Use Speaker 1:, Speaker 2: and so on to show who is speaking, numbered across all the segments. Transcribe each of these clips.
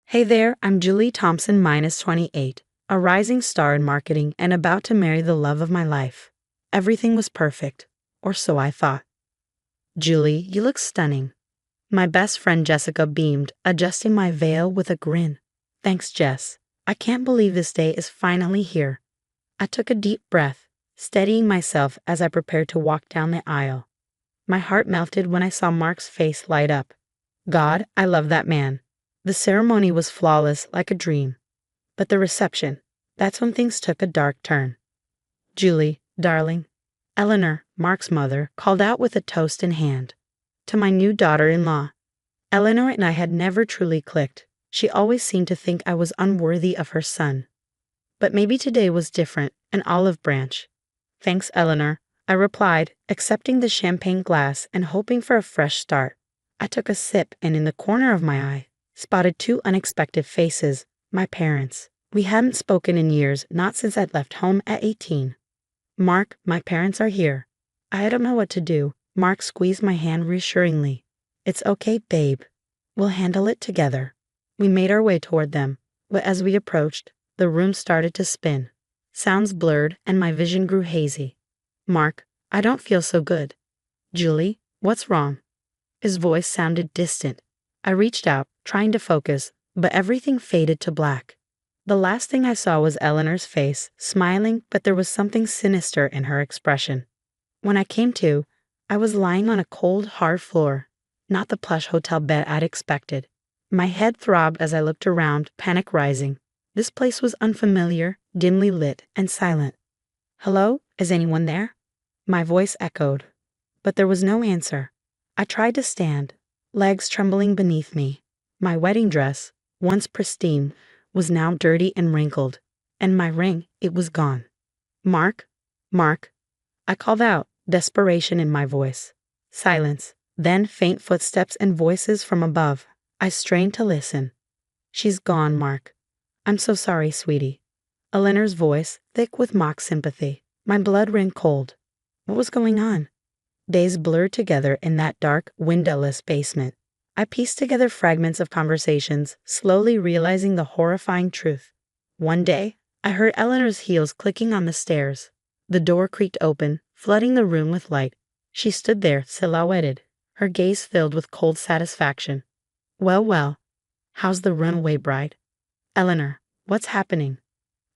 Speaker 1: Hey there, I'm Julie Thompson, minus 28, a rising star in marketing and about to marry the love of my life. Everything was perfect, or so I thought. Julie, you look stunning. My best friend Jessica beamed, adjusting my veil with a grin. Thanks, Jess. I can't believe this day is finally here. I took a deep breath, steadying myself as I prepared to walk down the aisle. My heart melted when I saw Mark's face light up. God, I love that man. The ceremony was flawless, like a dream. But the reception, that's when things took a dark turn. Julie, darling, Eleanor, Mark's mother, called out with a toast in hand. To my new daughter-in-law. Eleanor and I had never truly clicked. She always seemed to think I was unworthy of her son. But maybe today was different, an olive branch. Thanks, Eleanor, I replied, accepting the champagne glass and hoping for a fresh start. I took a sip and in the corner of my eye, spotted two unexpected faces, my parents. We hadn't spoken in years, not since I'd left home at 18. Mark, my parents are here. I don't know what to do. Mark squeezed my hand reassuringly. It's okay, babe. We'll handle it together. We made our way toward them, but as we approached, the room started to spin. Sounds blurred and my vision grew hazy. Mark, I don't feel so good. Julie, what's wrong? His voice sounded distant. I reached out, trying to focus, but everything faded to black. The last thing I saw was Eleanor's face, smiling, but there was something sinister in her expression. When I came to, I was lying on a cold, hard floor, not the plush hotel bed I'd expected. My head throbbed as I looked around, panic rising. This place was unfamiliar, dimly lit, and silent. Hello? Is anyone there? My voice echoed, but there was no answer. I tried to stand, legs trembling beneath me. My wedding dress, once pristine, was now dirty and wrinkled, and my ring, it was gone. Mark? Mark? I called out, desperation in my voice. Silence, then faint footsteps and voices from above. I strained to listen. She's gone, Mark. I'm so sorry, sweetie. Eleanor's voice, thick with mock sympathy. My blood ran cold. What was going on? Days blurred together in that dark, windowless basement. I pieced together fragments of conversations, slowly realizing the horrifying truth. One day, I heard Eleanor's heels clicking on the stairs. The door creaked open, flooding the room with light. She stood there, silhouetted, her gaze filled with cold satisfaction. Well, how's the runaway bride? Eleanor, what's happening?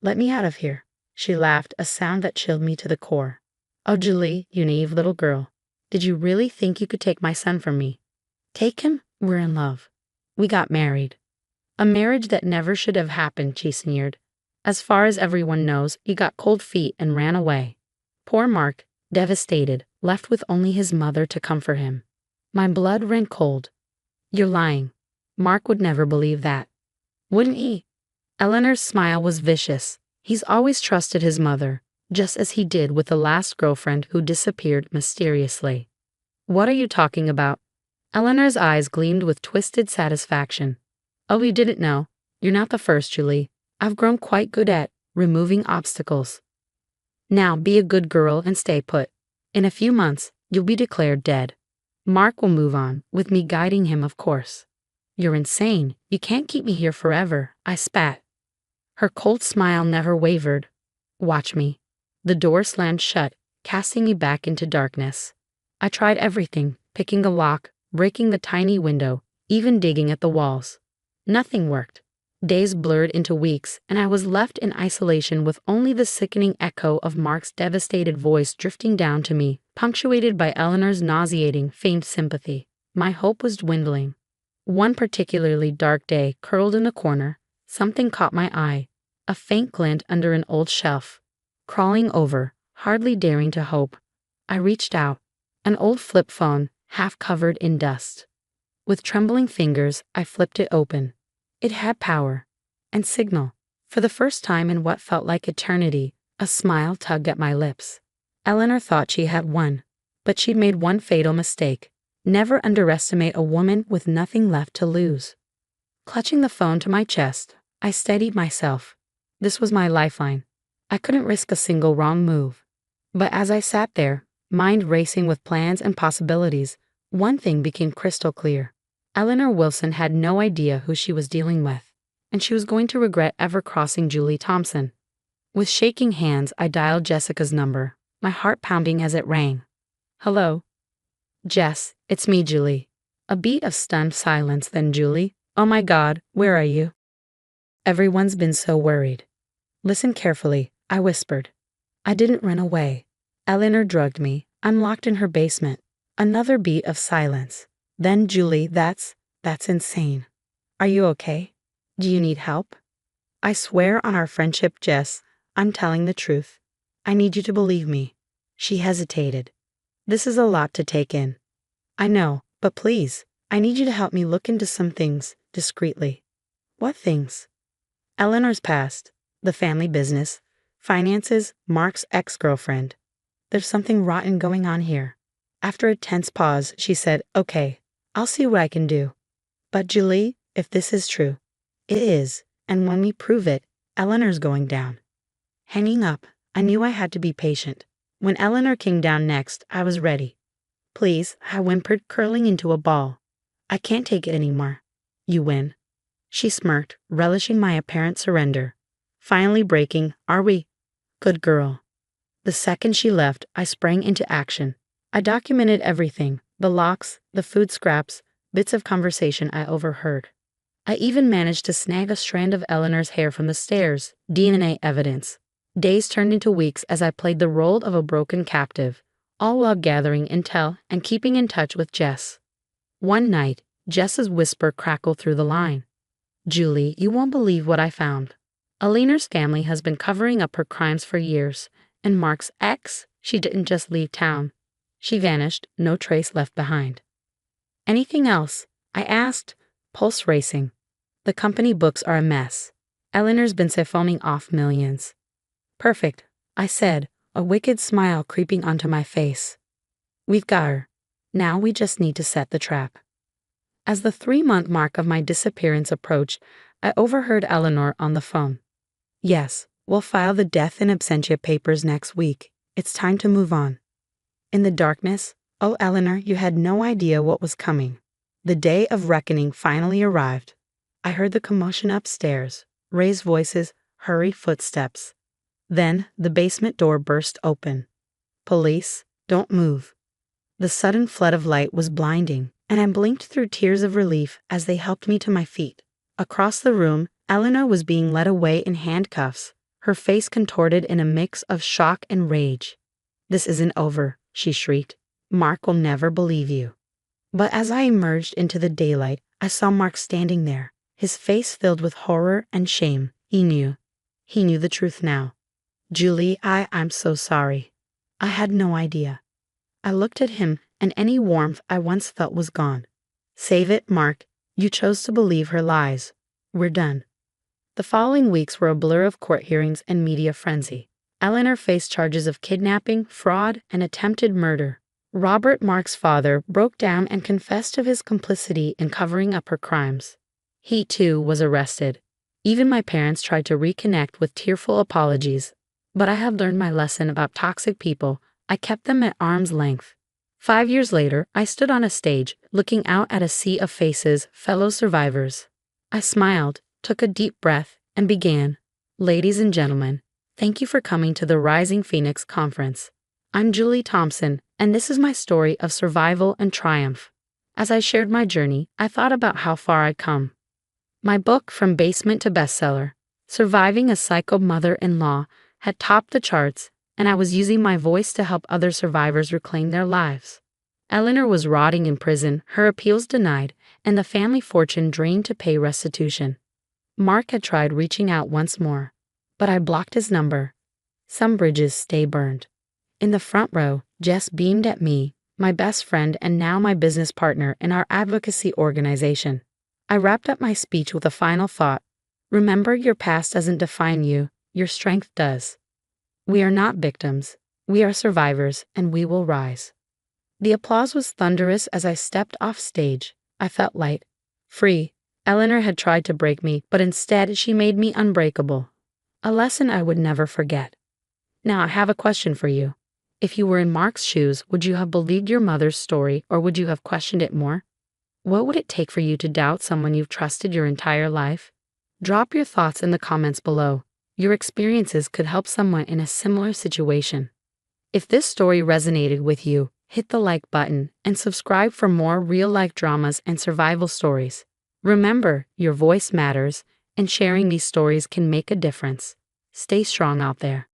Speaker 1: Let me out of here. She laughed, a sound that chilled me to the core. Oh, Julie, you naive little girl. Did you really think you could take my son from me? Take him? We're in love. We got married. A marriage that never should have happened, she sneered. As far as everyone knows, you got cold feet and ran away. Poor Mark, devastated, left with only his mother to comfort him. My blood ran cold. You're lying. Mark would never believe that. Wouldn't he? Eleanor's smile was vicious. He's always trusted his mother, just as he did with the last girlfriend who disappeared mysteriously. What are you talking about? Eleanor's eyes gleamed with twisted satisfaction. Oh, you didn't know. You're not the first, Julie. I've grown quite good at removing obstacles. Now be a good girl and stay put. In a few months, you'll be declared dead. Mark will move on, with me guiding him, of course. You're insane. You can't keep me here forever, I spat. Her cold smile never wavered. Watch me. The door slammed shut, casting me back into darkness. I tried everything, picking a lock, breaking the tiny window, even digging at the walls. Nothing worked. Days blurred into weeks, and I was left in isolation with only the sickening echo of Mark's devastated voice drifting down to me, punctuated by Eleanor's nauseating, faint sympathy. My hope was dwindling. One particularly dark day, curled in a corner, something caught my eye, a faint glint under an old shelf. Crawling over, hardly daring to hope, I reached out, an old flip phone, half covered in dust. With trembling fingers, I flipped it open. It had power and signal. For the first time in what felt like eternity, a smile tugged at my lips. Eleanor thought she had won, but she'd made one fatal mistake. Never underestimate a woman with nothing left to lose. Clutching the phone to my chest, I steadied myself. This was my lifeline. I couldn't risk a single wrong move. But as I sat there, mind racing with plans and possibilities, one thing became crystal clear. Eleanor Wilson had no idea who she was dealing with. and she was going to regret ever crossing Julie Thompson. With shaking hands, I dialed Jessica's number, my heart pounding as it rang. Hello? Jess, it's me, Julie. A beat of stunned silence, then Julie, oh my God, where are you? Everyone's been so worried. Listen carefully, I whispered. I didn't run away. Eleanor drugged me. I'm locked in her basement. Another beat of silence. Then Julie, that's insane. Are you okay? Do you need help? I swear on our friendship, Jess, I'm telling the truth. I need you to believe me. She hesitated. This is a lot to take in. I know, but please, I need you to help me look into some things, discreetly. What things? Eleanor's past, the family business, finances, Mark's ex-girlfriend. There's something rotten going on here. After a tense pause, she said, okay, I'll see what I can do. But Julie, if this is true, it is, and when we prove it, Eleanor's going down. Hanging up, I knew I had to be patient. When Eleanor came down next, I was ready. Please, I whimpered, curling into a ball. I can't take it anymore. You win. She smirked, relishing my apparent surrender. Finally breaking, are we? Good girl. The second she left, I sprang into action. I documented everything, the locks, the food scraps, bits of conversation I overheard. I even managed to snag a strand of Eleanor's hair from the stairs, DNA evidence. Days turned into weeks as I played the role of a broken captive, all while gathering intel and keeping in touch with Jess. One night, Jess's whisper crackled through the line. Julie, you won't believe what I found. Eleanor's family has been covering up her crimes for years, and Mark's ex, she didn't just leave town. She vanished, no trace left behind. Anything else? I asked, pulse racing. The company books are a mess. Eleanor's been siphoning off millions. Perfect, I said, a wicked smile creeping onto my face. We've got her. Now we just need to set the trap. As the 3-month mark of my disappearance approached, I overheard Eleanor on the phone. Yes, we'll file the death in absentia papers next week. It's time to move on. In the darkness, oh Eleanor, you had no idea what was coming. The day of reckoning finally arrived. I heard the commotion upstairs, raised voices, hurried footsteps. Then the basement door burst open. Police, don't move. The sudden flood of light was blinding, and I blinked through tears of relief as they helped me to my feet. Across the room, Eleanor was being led away in handcuffs, her face contorted in a mix of shock and rage. This isn't over, she shrieked. Mark will never believe you. But as I emerged into the daylight, I saw Mark standing there, his face filled with horror and shame. He knew. He knew the truth now. Julie, I'm so sorry. I had no idea. I looked at him, and any warmth I once felt was gone. Save it, Mark. You chose to believe her lies. We're done. The following weeks were a blur of court hearings and media frenzy. Eleanor faced charges of kidnapping, fraud, and attempted murder. Robert, Mark's father, broke down and confessed to his complicity in covering up her crimes. He, too, was arrested. Even my parents tried to reconnect with tearful apologies. But I had learned my lesson about toxic people. I kept them at arm's length. 5 years later, I stood on a stage, looking out at a sea of faces, fellow survivors. I smiled, took a deep breath, and began. Ladies and gentlemen, thank you for coming to the Rising Phoenix Conference. I'm Julie Thompson, and this is my story of survival and triumph. As I shared my journey, I thought about how far I'd come. My book, From Basement to Bestseller, Surviving a Psycho Mother-in-Law, had topped the charts, and I was using my voice to help other survivors reclaim their lives. Eleanor was rotting in prison, her appeals denied, and the family fortune drained to pay restitution. Mark had tried reaching out once more, but I blocked his number. Some bridges stay burned. In the front row, Jess beamed at me, my best friend and now my business partner in our advocacy organization. I wrapped up my speech with a final thought. Remember, your past doesn't define you, your strength does. We are not victims, we are survivors, and we will rise. The applause was thunderous as I stepped off stage. I felt light, free. Eleanor had tried to break me, but instead she made me unbreakable. A lesson I would never forget. Now I have a question for you. If you were in Mark's shoes, would you have believed your mother's story, or would you have questioned it more? What would it take for you to doubt someone you've trusted your entire life? Drop your thoughts in the comments below. Your experiences could help someone in a similar situation. If this story resonated with you, hit the like button and subscribe for more real-life dramas and survival stories. Remember, your voice matters, and sharing these stories can make a difference. Stay strong out there.